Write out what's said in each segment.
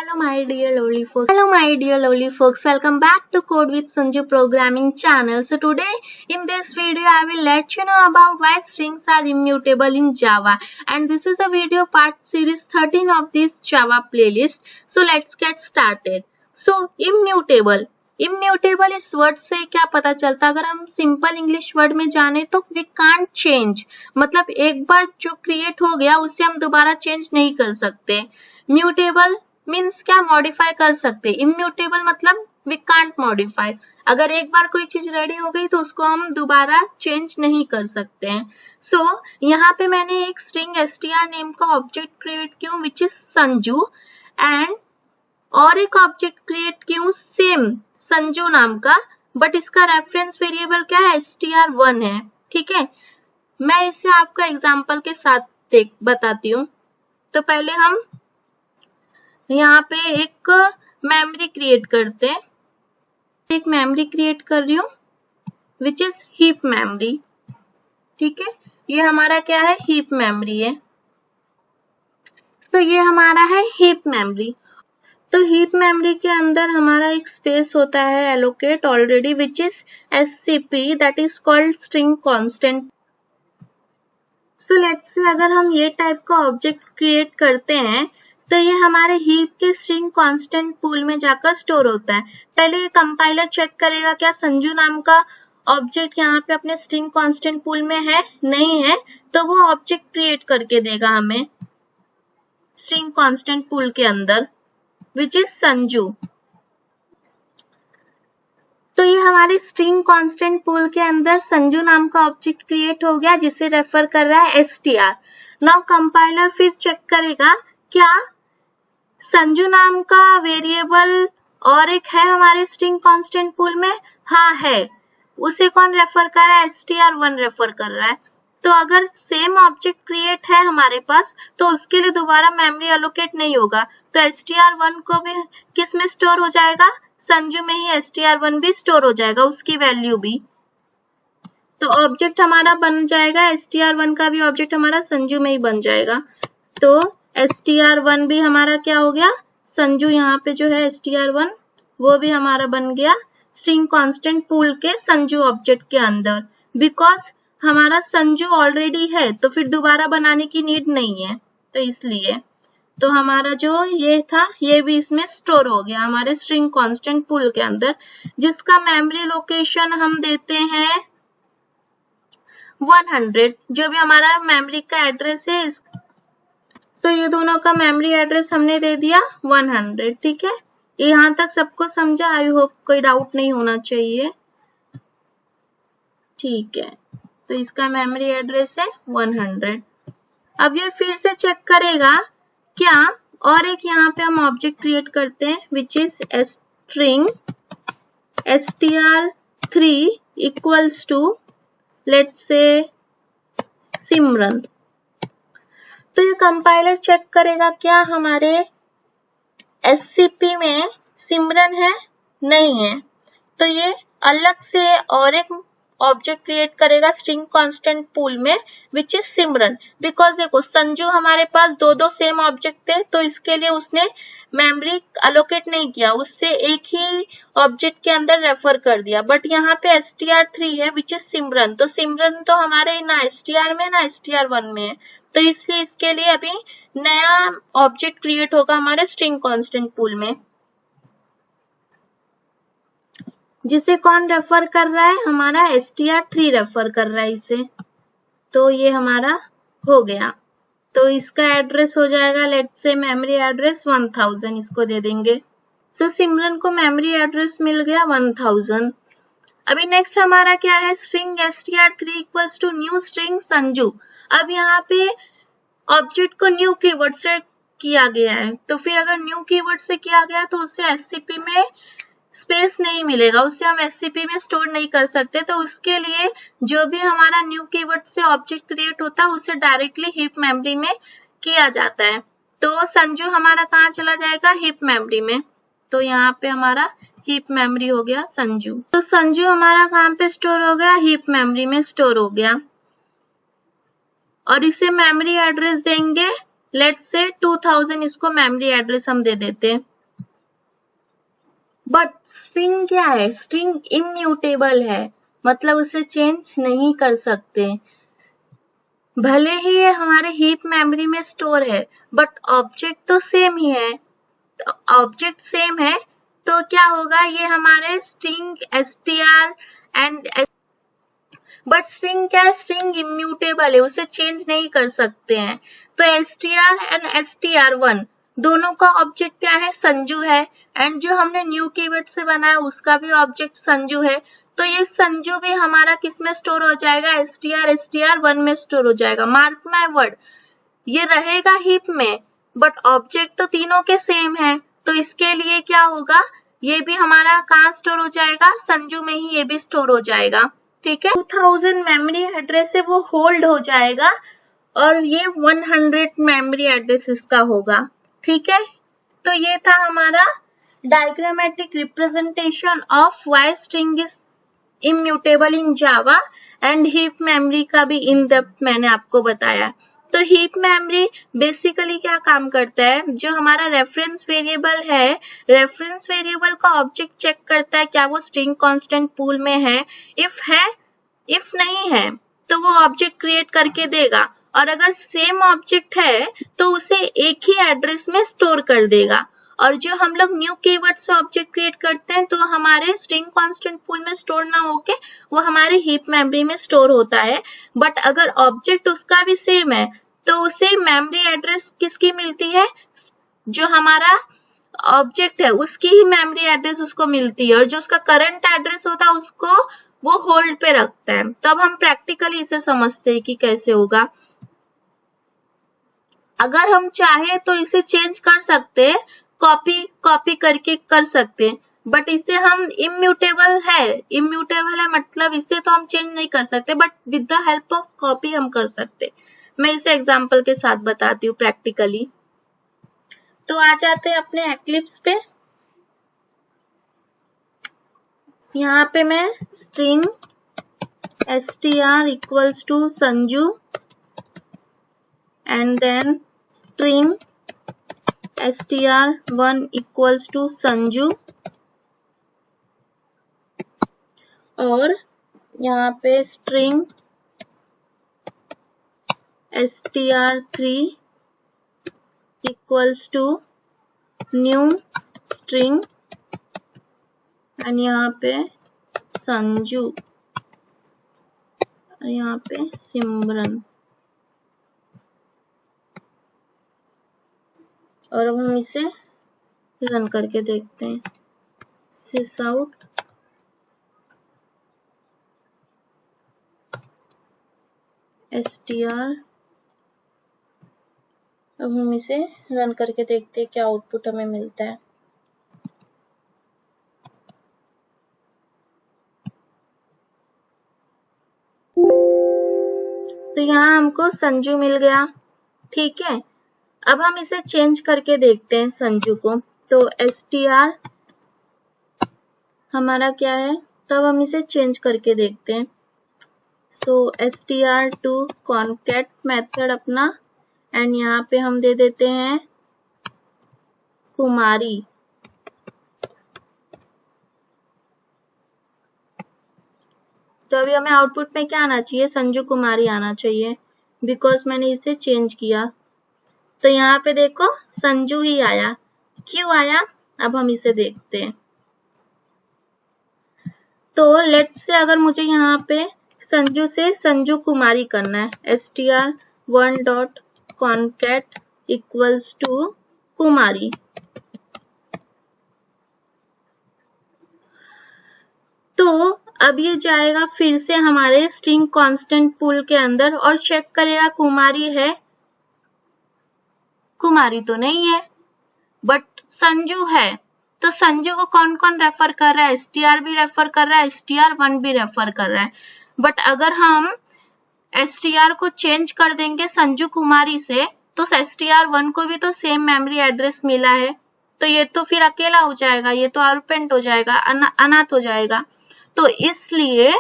Hello my dear lovely folks. Welcome back to Code with Sanju programming channel. So today in this video I will let you know about why strings are immutable in Java, and this is a video part series 13 of this Java playlist. So let's get started. So immutable इस word से क्या पता चलता, अगर हम simple English word में जाने तो वी कांट चेंज, मतलब एक बार जो क्रिएट हो गया उससे हम दोबारा चेंज नहीं कर सकते. म्यूटेबल मीन्स क्या, मॉडिफाई कर सकते. इम्यूटेबल मतलब वी कांट मॉडिफाई, अगर एक बार कोई चीज रेडी हो गई तो उसको हम दोबारा चेंज नहीं कर सकते हैं. सो यहाँ पे मैंने एक स्ट्रिंग str नेम का ऑब्जेक्ट क्रिएट किया विच इज संजू, एंड और एक ऑब्जेक्ट क्रिएट क्यों सेम संजू नाम का, बट इसका रेफरेंस वेरिएबल क्या है, str1 है. ठीक है, मैं इसे आपको एग्जांपल के साथ बताती हूँ. तो पहले हम यहाँ पे एक मेमोरी क्रिएट करते हैं. एक मेमोरी क्रिएट कर रही हूँ विच इज हीप मेमोरी. ठीक है, ये हमारा क्या है, हीप मेमोरी है. तो ये हमारा है हीप मेमोरी. तो हीप मेमोरी के अंदर हमारा एक स्पेस होता है allocate already which is SCP, that is called string constant. So let's say अगर हम ये टाइप का ऑब्जेक्ट क्रिएट करते हैं तो ये हमारे हीप के स्ट्रिंग कांस्टेंट पूल में जाकर स्टोर होता है. पहले ये कंपाइलर चेक करेगा क्या संजू नाम का ऑब्जेक्ट यहाँ पे अपने स्ट्रिंग कांस्टेंट पूल में है, नहीं है, तो वो ऑब्जेक्ट क्रिएट करके देगा हमें स्ट्रिंग कांस्टेंट पूल के अंदर विच इज संजू. तो ये हमारे स्ट्रिंग कांस्टेंट पूल के अंदर संजू नाम का ऑब्जेक्ट क्रिएट हो गया जिसे रेफर कर रहा है str. नाउ कंपाइलर फिर चेक करेगा क्या संजू नाम का वेरिएबल और एक है हमारे स्ट्रिंग कांस्टेंट पूल में, हाँ है. उसे कौन रेफर कर रहा है, str1 रेफर कर रहा है. तो अगर सेम ऑब्जेक्ट क्रिएट है हमारे पास तो उसके लिए दोबारा मेमोरी एलोकेट नहीं होगा, तो str1 को भी किस में स्टोर हो जाएगा, संजू में ही str1 भी स्टोर हो जाएगा, उसकी वैल्यू भी. तो ऑब्जेक्ट हमारा बन जाएगा, str1 का भी ऑब्जेक्ट हमारा संजू में ही बन जाएगा. तो str1 भी हमारा क्या हो गया, संजू यहाँ पे जो है str1 वो भी हमारा बन गया स्ट्रिंग कांस्टेंट पूल के संजू ऑब्जेक्ट के अंदर. बिकॉज हमारा संजू ऑलरेडी है तो फिर दोबारा बनाने की नीड नहीं है, तो इसलिए तो हमारा जो ये था ये भी इसमें स्टोर हो गया हमारे स्ट्रिंग कांस्टेंट पूल के अंदर, जिसका मेमोरी लोकेशन हम देते हैं 100, जो भी हमारा मेमोरी का एड्रेस है. तो ये दोनों का मेमोरी एड्रेस हमने दे दिया 100. ठीक है, यहाँ तक सबको समझा, आई होप कोई डाउट नहीं होना चाहिए. ठीक है, तो इसका मेमोरी एड्रेस है 100. अब ये फिर से चेक करेगा क्या, और एक यहाँ पे हम ऑब्जेक्ट क्रिएट करते हैं which is string str3 equals to let's say Simran. तो ये कंपाइलर चेक करेगा क्या हमारे SCP में सिमरन है, नहीं है, तो ये अलग से और एक ऑब्जेक्ट क्रिएट करेगा स्ट्रिंग कांस्टेंट पूल में विच इज सिमरन. बिकॉज देखो संजू हमारे पास दो सेम ऑब्जेक्ट थे तो इसके लिए उसने मेमोरी अलोकेट नहीं किया, उससे एक ही ऑब्जेक्ट के अंदर रेफर कर दिया. बट यहाँ पे str3 है विच इज सिमरन, तो सिमरन तो हमारे ना str में ना str1 में है, तो इसलिए इसके लिए अभी नया ऑब्जेक्ट क्रिएट होगा हमारे स्ट्रिंग कांस्टेंट पूल में, जिसे कौन रेफर कर रहा है, हमारा str3 रेफर कर रहा है इसे. तो ये हमारा हो गया. तो इसका एड्रेस हो जाएगा लेट्स से मेमोरी एड्रेस 1000, इसको दे देंगे. सो सिमरन को मेमोरी एड्रेस मिल गया 1000. अभी नेक्स्ट हमारा क्या है, string str3 equals to new string Sanju. अब यहाँ पे ऑब्जेक्ट को न्यू कीवर्ड से किया गया है, तो फिर अगर न्यू कीवर्ड से किया गया तो उससे SCP में स्पेस नहीं मिलेगा, उससे हम SCP में स्टोर नहीं कर सकते. तो उसके लिए जो भी हमारा न्यू कीवर्ड से ऑब्जेक्ट क्रिएट होता है उसे डायरेक्टली हीप मेमोरी में किया जाता है. तो संजू हमारा कहाँ चला जाएगा, हीप मेमोरी में. तो यहाँ पे हमारा हीप मेमोरी हो गया संजू. तो संजू हमारा कहाँ पे स्टोर हो गया, हीप मेमोरी में स्टोर हो गया. और इसे मेमोरी एड्रेस देंगे लेट्स से 2000, इसको मेमोरी एड्रेस हम दे देते हैं. बट स्ट्रिंग क्या है, स्ट्रिंग इम्यूटेबल है, मतलब उसे चेंज नहीं कर सकते। भले ही ये हमारे हीप मेमोरी में स्टोर है बट ऑब्जेक्ट तो सेम ही है, ऑब्जेक्ट सेम है तो क्या होगा, ये हमारे string str and but string क्या है, स्ट्रिंग इम्यूटेबल है, उसे चेंज नहीं कर सकते हैं। तो str एंड str1 दोनों का ऑब्जेक्ट क्या है, संजू है, एंड जो हमने न्यू कीवर्ड से बनाया उसका भी ऑब्जेक्ट संजू है। तो ये संजू भी हमारा किस में स्टोर हो जाएगा, str1 में स्टोर हो जाएगा। मार्क माय वर्ड, ये रहेगा हीप में बट ऑब्जेक्ट तो तीनों के सेम है, तो इसके लिए क्या होगा, ये भी हमारा कहाँ स्टोर हो जाएगा, संजू में ही ये भी स्टोर हो जाएगा। ठीक है, 2000 मेमोरी एड्रेस है वो होल्ड हो जाएगा और ये 100 मेमोरी एड्रेस इसका होगा। ठीक है, तो ये था हमारा diagrammatic representation of why string is immutable in Java and heap memory का भी इन डेप्थ मैंने आपको बताया। तो हीप मेमोरी बेसिकली क्या काम करता है, जो हमारा रेफरेंस वेरिएबल है, रेफरेंस वेरिएबल का ऑब्जेक्ट चेक करता है क्या वो स्ट्रिंग कांस्टेंट पूल में है, इफ नहीं है तो वो ऑब्जेक्ट क्रिएट करके देगा, और अगर सेम ऑब्जेक्ट है तो उसे एक ही एड्रेस में स्टोर कर देगा। और जो हम लोग न्यू कीवर्ड से ऑब्जेक्ट क्रिएट करते हैं तो हमारे स्ट्रिंग कांस्टेंट पूल में स्टोर ना होके वो हमारे हीप मेमोरी में स्टोर होता है। बट अगर ऑब्जेक्ट उसका भी सेम है तो उसे मेमोरी एड्रेस किसकी मिलती है, जो हमारा ऑब्जेक्ट है उसकी ही मेमोरी एड्रेस उसको मिलती है, और जो उसका करंट एड्रेस होता है उसको वो होल्ड पे रखता है। तो अब हम प्रैक्टिकली इसे समझते हैं कि कैसे होगा। अगर हम चाहे तो इसे चेंज कर सकते हैं, कॉपी करके कर सकते हैं, बट इसे हम इम्यूटेबल है मतलब इसे तो हम चेंज नहीं कर सकते, but with the help of copy हम कर सकते। मैं इसे एग्जांपल के साथ बताती हूँ प्रैक्टिकली। तो आ जाते हैं अपने एक्लिप्स पे। यहाँ पे मैं string str equals to Sanju and then string str1 equals to Sanju, और यहाँ पे string str3 equals to new string and यहाँ पे संजू और यहाँ पे सिमरन। और अब हम इसे रन करके देखते हैं। सिस आउट str, अब हम इसे रन करके देखते हैं क्या आउटपुट हमें मिलता है। तो यहाँ हमको संजू मिल गया। ठीक है, अब हम इसे चेंज करके देखते हैं संजू को। तो str हमारा क्या है, तब हम इसे चेंज करके देखते हैं। सो str2 कॉन्कैट मेथड अपना, एंड यहाँ पे हम दे देते हैं कुमारी। तो अभी हमें आउटपुट में क्या आना चाहिए, संजू कुमारी आना चाहिए, बिकॉज मैंने इसे चेंज किया। तो यहाँ पे देखो संजू ही आया, क्यों आया, अब हम इसे देखते हैं। तो लेट्स से अगर मुझे यहाँ पे संजू से संजू कुमारी करना है, str1 dot concat equals to Kumari. तो अब ये जाएगा फिर से हमारे स्ट्रिंग कांस्टेंट पूल के अंदर और चेक करेगा कुमारी है, कुमारी तो नहीं है, बट संजू है। तो संजू को कौन कौन रेफर कर रहा है, str भी रेफर कर रहा है, str1 भी रेफर कर रहा है। बट अगर हम str को चेंज कर देंगे संजू कुमारी से, तो str1 को भी तो सेम मेमोरी एड्रेस मिला है, तो ये तो फिर अकेला हो जाएगा, ये तो आउटपेंट हो जाएगा, अनाथ हो जाएगा। तो इसलिए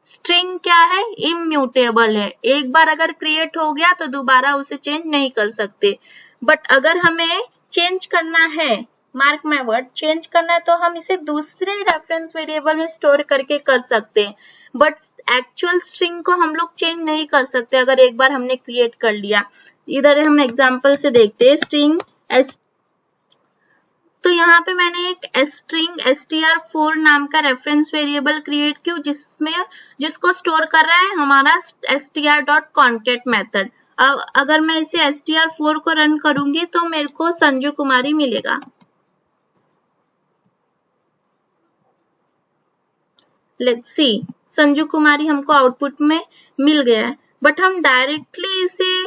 स्ट्रिंग क्या है, इम्यूटेबल है। एक बार अगर क्रिएट हो गया तो दोबारा उसे चेंज नहीं कर सकते। बट अगर हमें चेंज करना है मार्क माय वर्ड, चेंज करना है तो हम इसे दूसरे रेफरेंस वेरिएबल में स्टोर करके कर सकते हैं, बट एक्चुअल स्ट्रिंग को हम लोग चेंज नहीं कर सकते अगर एक बार हमने क्रिएट कर लिया। इधर हम एग्जांपल से देखते हैं, स्ट्रिंग एस, तो यहाँ पे मैंने एक स्ट्रिंग str4 नाम का रेफरेंस वेरिएबल क्रिएट किया जिसको स्टोर कर रहा है हमारा str.concat मेथड। अब अगर मैं इसे str4 को रन करूंगी तो मेरे को संजू कुमारी मिलेगा। लेट्स सी, संजू कुमारी हमको आउटपुट में मिल गया है, बट हम डायरेक्टली इसे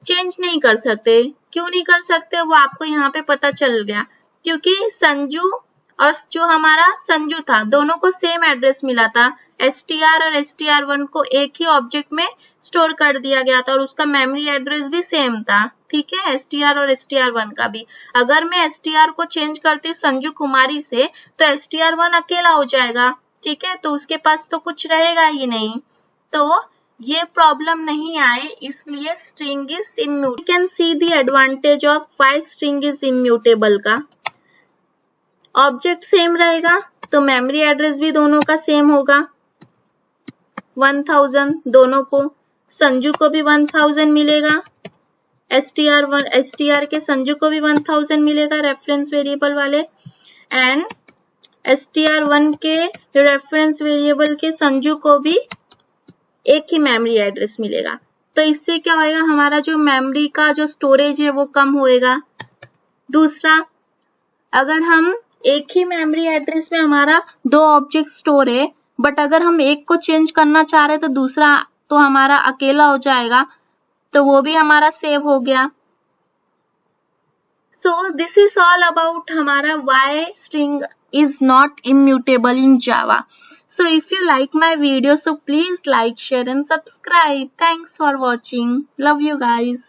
चेंज नहीं कर सकते। क्यों नहीं कर सकते वो आपको यहाँ पे पता चल गया, क्योंकि संजू और जो हमारा संजू था दोनों को सेम एड्रेस मिला था। str और str1 को एक ही ऑब्जेक्ट में स्टोर कर दिया गया था और उसका मेमोरी एड्रेस भी सेम था, ठीक है, str और str1 का भी। अगर मैं str को चेंज करती हूँ संजू कुमारी से तो str1 अकेला हो जाएगा, ठीक है, तो उसके पास तो कुछ रहेगा ही नहीं, तो ये प्रॉब्लम नहीं आए, इसलिए string is immutable. You can see the advantage of why string is immutable का। ऑब्जेक्ट सेम रहेगा तो मेमोरी एड्रेस भी दोनों का सेम होगा, 1000 दोनों को, संजू को भी 1000 मिलेगा, str के संजू को भी 1000 मिलेगा रेफरेंस वेरिएबल वाले, एंड str1 के रेफरेंस वेरिएबल के संजू को भी एक ही मेमोरी एड्रेस मिलेगा। तो इससे क्या होएगा, हमारा जो मेमोरी का जो स्टोरेज है वो कम होएगा। दूसरा, अगर हम एक ही मेमोरी एड्रेस में हमारा दो ऑब्जेक्ट स्टोर है, बट अगर हम एक को चेंज करना चाह रहे तो दूसरा तो हमारा अकेला हो जाएगा, तो वो भी हमारा सेव हो गया। So this is all about हमारा why string is not immutable in Java. So if you like my video, so please like, share and subscribe. Thanks for watching. Love you guys.